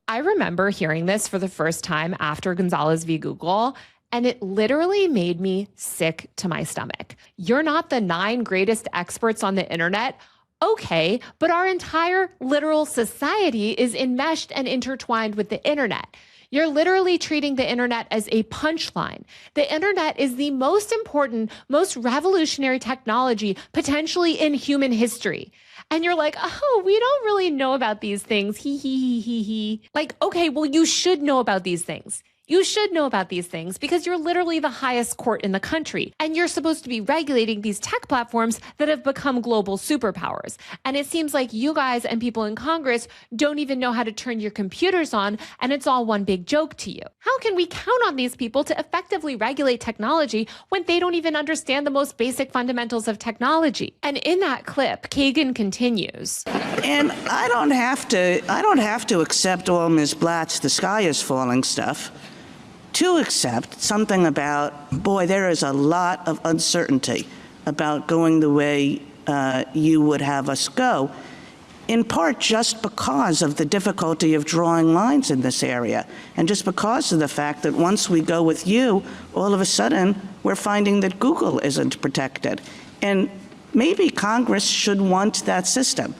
H: I remember hearing this for the first time after Gonzalez v. Google, and it literally made me sick to my stomach. You're not the 9 greatest experts on the internet. Okay, but our entire literal society is enmeshed and intertwined with the internet. You're literally treating the internet as a punchline. The internet is the most important, most revolutionary technology potentially in human history. And you're like, oh, we don't really know about these things. Hee hee hee hee hee. Like, okay, well, you should know about these things. You should know about these things because you're literally the highest court in the country, and you're supposed to be regulating these tech platforms that have become global superpowers. And it seems like you guys and people in Congress don't even know how to turn your computers on, and it's all one big joke to you. How can we count on these people to effectively regulate technology when they don't even understand the most basic fundamentals of technology? And in that clip, Kagan continues.
F: And I don't have to accept all Ms. Blatt's "the sky is falling" stuff to accept something about, boy, there is a lot of uncertainty about going the way you would have us go. in part just because of the difficulty of drawing lines in this area, and just because of the fact that once we go with you, all of a sudden we're finding that Google isn't protected. And maybe Congress should want that system.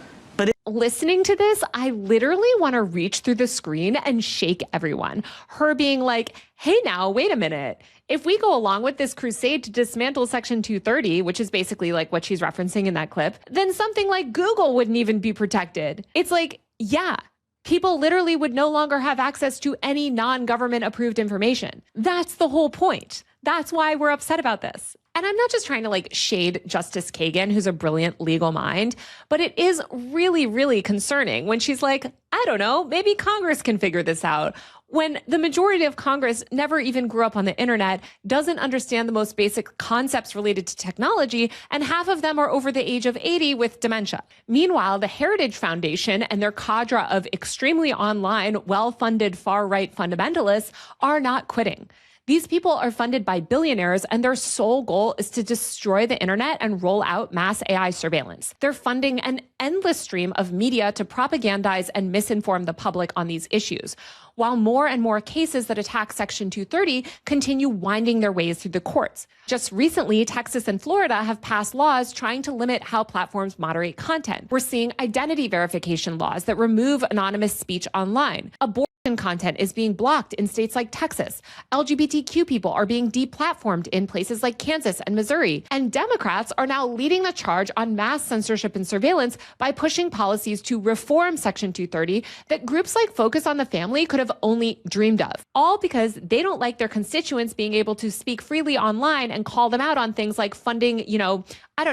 H: Listening to this, I literally want to reach through the screen and shake everyone. Her being like, hey now, wait a minute. If we go along with this crusade to dismantle Section 230, which is basically like what she's referencing in that clip, then something like Google wouldn't even be protected. It's like, yeah, people literally would no longer have access to any non-government approved information. That's the whole point. That's why we're upset about this. And I'm not just trying to like shade Justice Kagan, who's a brilliant legal mind, but it is really, really concerning when she's like, I don't know, maybe Congress can figure this out. When the majority of Congress never even grew up on the internet, doesn't understand the most basic concepts related to technology, and half of them are over the age of 80 with dementia. Meanwhile, the Heritage Foundation and their cadre of extremely online, well-funded far-right fundamentalists are not quitting. These people are funded by billionaires, and their sole goal is to destroy the internet and roll out mass AI surveillance. They're funding an endless stream of media to propagandize and misinform the public on these issues, while more and more cases that attack Section 230 continue winding their ways through the courts. Just recently, Texas and Florida have passed laws trying to limit how platforms moderate content. We're seeing identity verification laws that remove anonymous speech online. Abortion content is being blocked in states like Texas. LGBTQ people are being deplatformed in places like Kansas and Missouri. And Democrats are now leading the charge on mass censorship and surveillance by pushing policies to reform Section 230 that groups like Focus on the Family could have only dreamed of. All because they don't like their constituents being able to speak freely online and call them out on things like funding,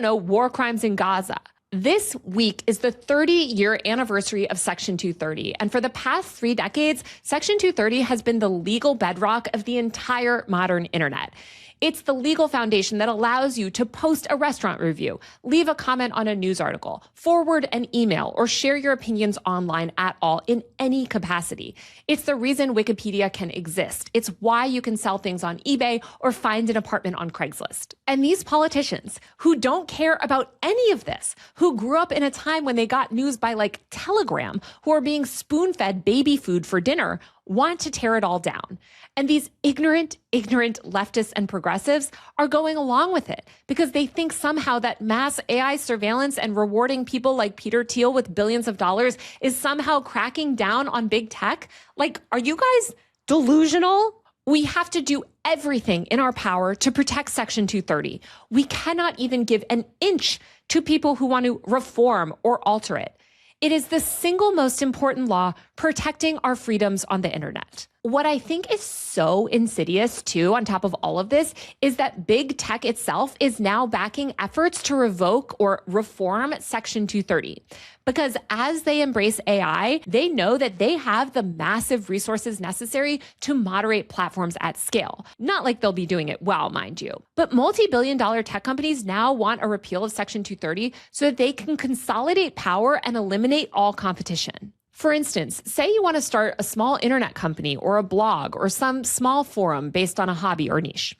H: war crimes in Gaza. This week is the 30-year anniversary of Section 230, and for the past 3 decades, Section 230 has been the legal bedrock of the entire modern internet. It's the legal foundation that allows you to post a restaurant review, leave a comment on a news article, forward an email, or share your opinions online at all in any capacity. It's the reason Wikipedia can exist. It's why you can sell things on eBay or find an apartment on Craigslist. And these politicians who don't care about any of this, who grew up in a time when they got news by like telegram, who are being spoon-fed baby food for dinner, want to tear it all down. And these ignorant leftists and progressives are going along with it because they think somehow that mass AI surveillance and rewarding people like Peter Thiel with billions of dollars is somehow cracking down on big tech. Like, are you guys delusional? We have to do everything in our power to protect Section 230. We cannot even give an inch to people who want to reform or alter it. It is the single most important law protecting our freedoms on the internet. What I think is so insidious, too, on top of all of this, is that big tech itself is now backing efforts to revoke or reform Section 230. Because as they embrace AI, they know that they have the massive resources necessary to moderate platforms at scale. Not like they'll be doing it well, mind you. But multi-billion-dollar tech companies now want a repeal of Section 230 so that they can consolidate power and eliminate all competition. For instance, say you want to start a small internet company or a blog or some small forum based on a hobby or niche.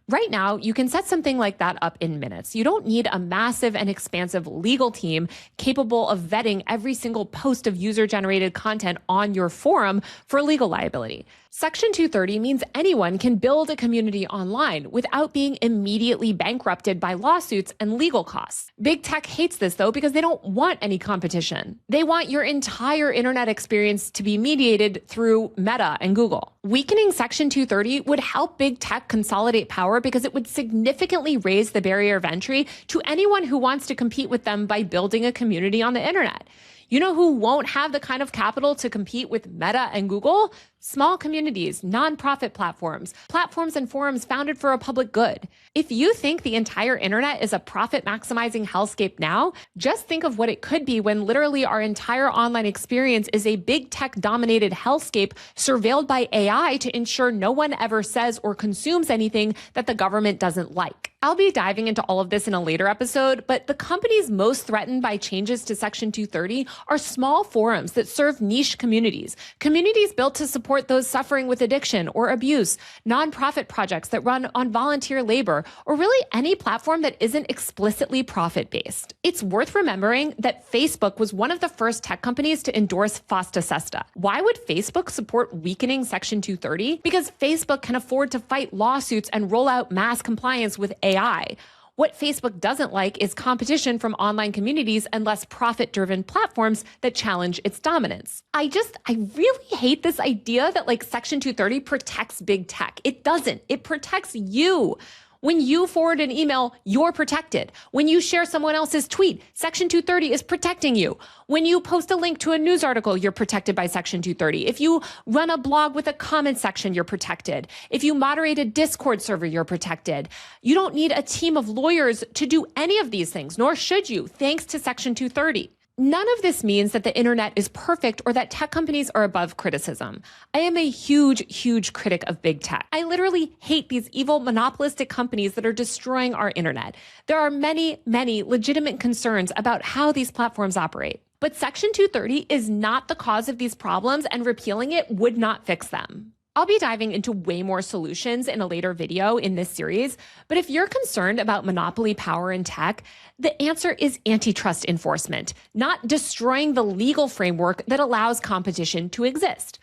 H: Right now, you can set something like that up in minutes. You don't need a massive and expansive legal team capable of vetting every single post of user-generated content on your forum for legal liability. Section 230 means anyone can build a community online without being immediately bankrupted by lawsuits and legal costs. Big tech hates this, though, because they don't want any competition. They want your entire internet experience to be mediated through Meta and Google. Weakening Section 230 would help big tech consolidate power because it would significantly raise the barrier of entry to anyone who wants to compete with them by building a community on the internet. You know who won't have the kind of capital to compete with Meta and Google? Small communities, nonprofit platforms, platforms and forums founded for a public good. If you think the entire internet is a profit-maximizing hellscape now, just think of what it could be when literally our entire online experience is a big tech-dominated hellscape surveilled by AI to ensure no one ever says or consumes anything that the government doesn't like. I'll be diving into all of this in a later episode, but the companies most threatened by changes to Section 230 are small forums that serve niche communities built to support those suffering with addiction or abuse, nonprofit projects that run on volunteer labor, or really any platform that isn't explicitly profit-based. It's worth remembering that Facebook was one of the first tech companies to endorse FOSTA-SESTA. Why would Facebook support weakening Section 230? Because Facebook can afford to fight lawsuits and roll out mass compliance with AI. What Facebook doesn't like is competition from online communities and less profit-driven platforms that challenge its dominance. I really hate this idea that Section 230 protects big tech. It doesn't. It protects you. When you forward an email, you're protected. When you share someone else's tweet, Section 230 is protecting you. When you post a link to a news article, you're protected by Section 230. If you run a blog with a comment section, you're protected. If you moderate a Discord server, you're protected. You don't need a team of lawyers to do any of these things, nor should you, thanks to Section 230. None of this means that the internet is perfect or that tech companies are above criticism. I am a huge critic of big tech. I literally hate these evil monopolistic companies that are destroying our internet. There are many legitimate concerns about how these platforms operate. But Section 230 is not the cause of these problems, and repealing it would not fix them. I'll be diving into way more solutions in a later video in this series, but if you're concerned about monopoly power in tech, the answer is antitrust enforcement, not destroying the legal framework that allows competition to exist.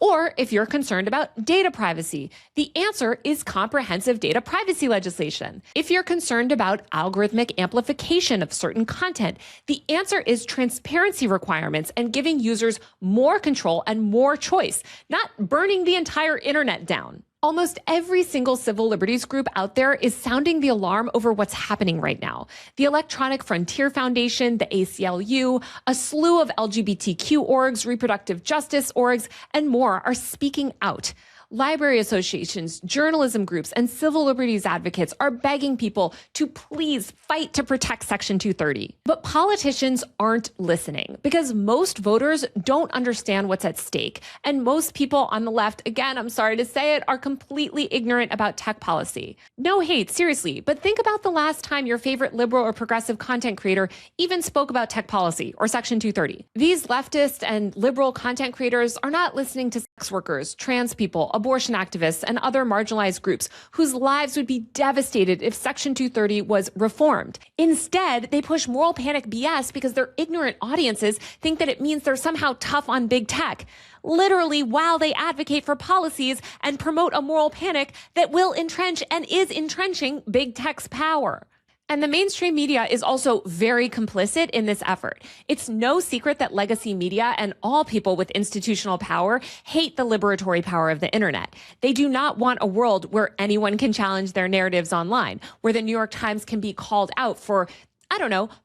H: Or if you're concerned about data privacy, the answer is comprehensive data privacy legislation. If you're concerned about algorithmic amplification of certain content, the answer is transparency requirements and giving users more control and more choice, not burning the entire internet down. Almost every single civil liberties group out there is sounding the alarm over what's happening right now. The Electronic Frontier Foundation, the ACLU, a slew of LGBTQ orgs, reproductive justice orgs, and more are speaking out. Library associations, journalism groups, and civil liberties advocates are begging people to please fight to protect Section 230. But politicians aren't listening because most voters don't understand what's at stake. And most people on the left, again, I'm sorry to say it, are completely ignorant about tech policy. No hate, seriously, but think about the last time your favorite liberal or progressive content creator even spoke about tech policy or Section 230. These leftist and liberal content creators are not listening to sex workers, trans people, abortion activists, and other marginalized groups whose lives would be devastated if Section 230 was reformed. Instead, they push moral panic BS because their ignorant audiences think that it means they're somehow tough on big tech. Literally, while they advocate for policies and promote a moral panic that will entrench and is entrenching big tech's power. And the mainstream media is also very complicit in this effort. It's no secret that legacy media and all people with institutional power hate the liberatory power of the internet. They do not want a world where anyone can challenge their narratives online, where the New York Times can be called out for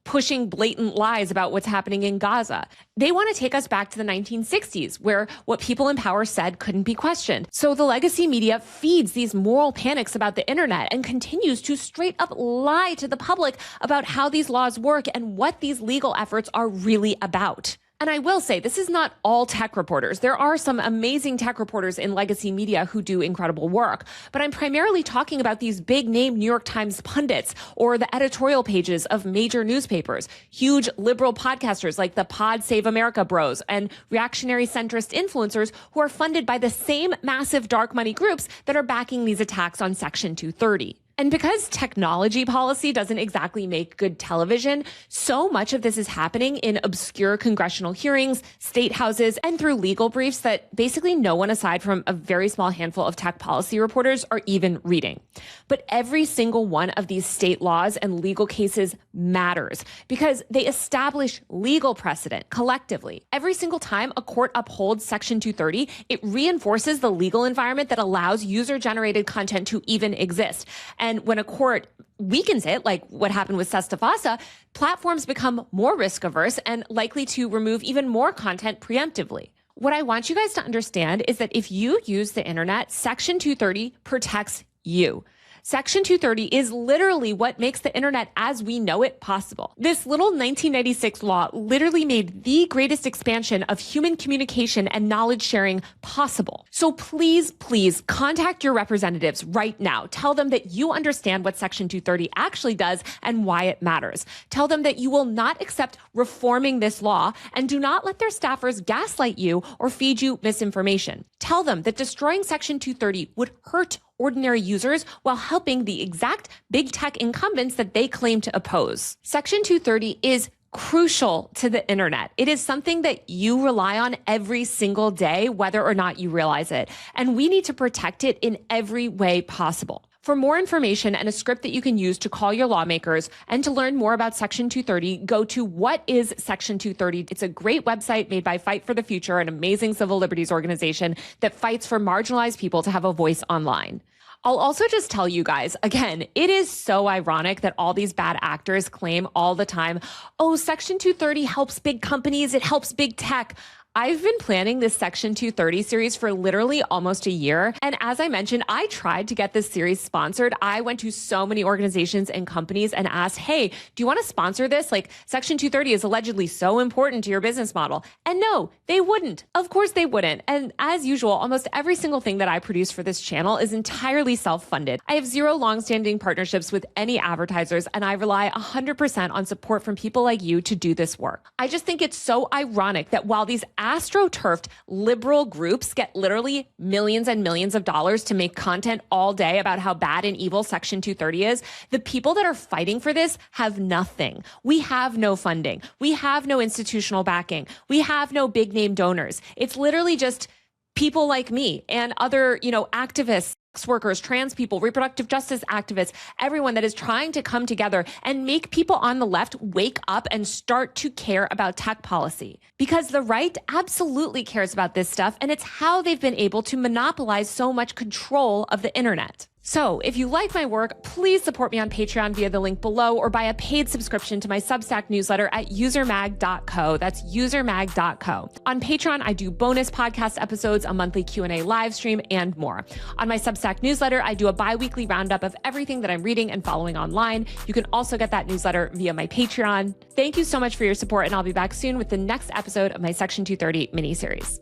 H: pushing blatant lies about what's happening in Gaza. They want to take us back to the 1960s, where what people in power said couldn't be questioned. So the legacy media feeds these moral panics about the internet and continues to straight up lie to the public about how these laws work and what these legal efforts are really about. And I will say, this is not all tech reporters. There are some amazing tech reporters in legacy media who do incredible work. But I'm primarily talking about these big-name New York Times pundits or the editorial pages of major newspapers, huge liberal podcasters like the Pod Save America bros, and reactionary centrist influencers who are funded by the same massive dark money groups that are backing these attacks on Section 230. And because technology policy doesn't exactly make good television, so much of this is happening in obscure congressional hearings, state houses, and through legal briefs that basically no one aside from a very small handful of tech policy reporters are even reading. But every single one of these state laws and legal cases matters because they establish legal precedent collectively. Every single time a court upholds Section 230, it reinforces the legal environment that allows user-generated content to even exist. And when a court weakens it, like what happened with FOSTA-SESTA, platforms become more risk-averse and likely to remove even more content preemptively. What I want you guys to understand is that if you use the internet, Section 230 protects you. Section 230 is literally what makes the internet as we know it possible. This little 1996 law literally made the greatest expansion of human communication and knowledge sharing possible. So please, please contact your representatives right now. Tell them that you understand what Section 230 actually does and why it matters. Tell them that you will not accept reforming this law and do not let their staffers gaslight you or feed you misinformation. Tell them that destroying Section 230 would hurt ordinary users while helping the exact big tech incumbents that they claim to oppose. Section 230 is crucial to the internet. It is something that you rely on every single day, whether or not you realize it. And we need to protect it in every way possible. For more information and a script that you can use to call your lawmakers and to learn more about Section 230, go to What is Section 230? It's a great website made by Fight for the Future, an amazing civil liberties organization that fights for marginalized people to have a voice online. I'll also just tell you guys, again, it is so ironic that all these bad actors claim all the time, oh, Section 230 helps big companies, it helps big tech. I've been planning this Section 230 series for literally almost a year. And as I mentioned, I tried to get this series sponsored. I went to so many organizations and companies and asked, hey, do you want to sponsor this? Like, Section 230 is allegedly so important to your business model. And no, they wouldn't. Of course they wouldn't. And as usual, almost every single thing that I produce for this channel is entirely self-funded. I have zero longstanding partnerships with any advertisers, and I rely 100% on support from people like you to do this work. I just think it's so ironic that while these astroturfed liberal groups get literally millions and millions of dollars to make content all day about how bad and evil Section 230 is, the people that are fighting for this have nothing. We have no funding. We have no institutional backing. We have no big name donors. It's literally just people like me and other, activists, sex workers, trans people, reproductive justice activists, everyone that is trying to come together and make people on the left wake up and start to care about tech policy. Because the right absolutely cares about this stuff, and it's how they've been able to monopolize so much control of the internet. So if you like my work, please support me on Patreon via the link below or buy a paid subscription to my Substack newsletter at usermag.co. That's usermag.co. On Patreon, I do bonus podcast episodes, a monthly Q&A live stream, and more. On my Substack newsletter, I do a bi-weekly roundup of everything that I'm reading and following online. You can also get that newsletter via my Patreon. Thank you so much for your support, and I'll be back soon with the next episode of my Section 230 miniseries.